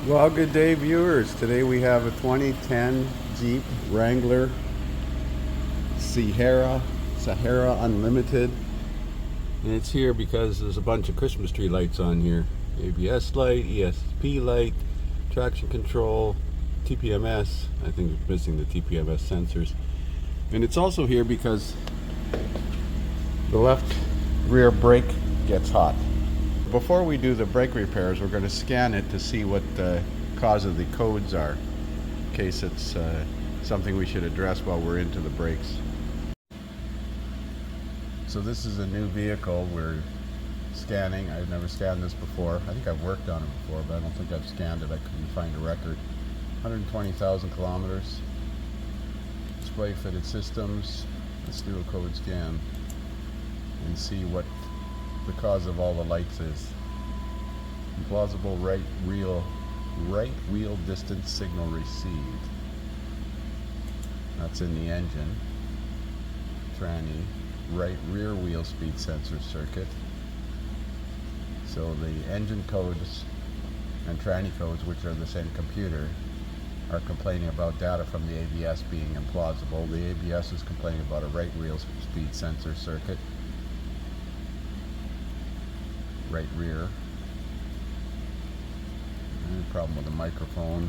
Well, good day, viewers. Today we have a 2010 Jeep Wrangler Sahara Unlimited. And it's here because there's a bunch of Christmas tree lights on here. ABS light, ESP light, traction control, TPMS. I think it's missing the TPMS sensors. And it's also here because the left rear brake gets hot. Before we do the brake repairs, we're going to scan it to see what the cause of the codes are, in case it's something we should address while we're into the brakes. So this is a new vehicle we're scanning. I've never scanned this before. I think I've worked on it before, but I don't think I've scanned it. I couldn't find a record. 120,000 kilometers. Display fitted systems. Let's do a code scan and see what the cause of all the lights is. Implausible right wheel distance signal received. That's in the engine. Tranny. Right rear wheel speed sensor circuit. So the engine codes and tranny codes, which are the same computer, are complaining about data from the ABS being implausible. The ABS is complaining about a right wheel speed sensor circuit. Right rear. Any problem with the microphone,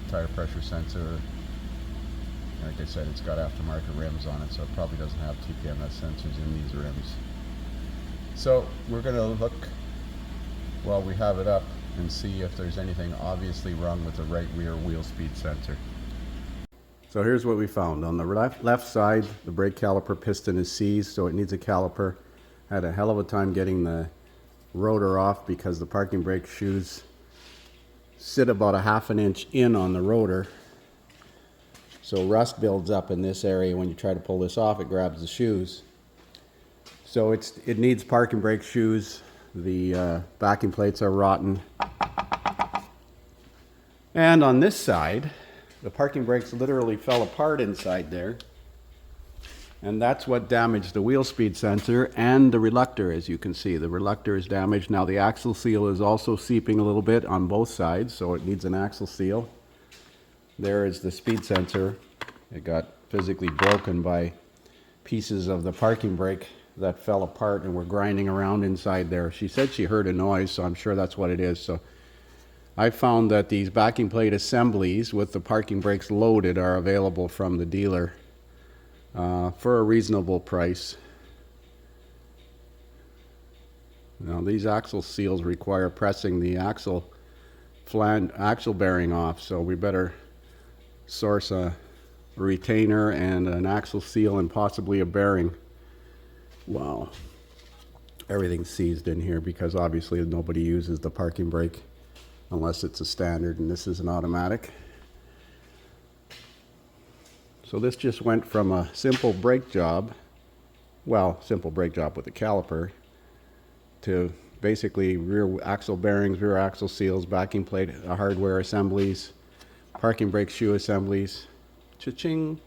tire pressure sensor. Like I said, it's got aftermarket rims on it, so it probably doesn't have TPMS sensors in these rims. So we're going to look while we have it up and see if there's anything obviously wrong with the right rear wheel speed sensor. So here's what we found. On the left side, the brake caliper piston is seized, so it needs a caliper. I had a hell of a time getting the rotor off because the parking brake shoes sit about a ½ an inch in on the rotor. So rust builds up in this area. When you try to pull this off, it grabs the shoes. So it needs parking brake shoes. The backing plates are rotten. And on this side, the parking brakes literally fell apart inside there. And that's what damaged the wheel speed sensor and the reluctor, as you can see. The reluctor is damaged. Now the axle seal is also seeping a little bit on both sides, so it needs an axle seal. There is the speed sensor. It got physically broken by pieces of the parking brake that fell apart and were grinding around inside there. She said she heard a noise, so I'm sure that's what it is. So I found that these backing plate assemblies with the parking brakes loaded are available from the dealer for a reasonable price. Now these axle seals require pressing the axle bearing off, so we better source a retainer and an axle seal and possibly a bearing. Wow, everything's seized in here because obviously nobody uses the parking brake unless it's a standard, and this is an automatic. So this just went from a simple brake job, simple brake job with a caliper, to basically rear axle bearings, rear axle seals, backing plate hardware assemblies, parking brake shoe assemblies. Cha-ching!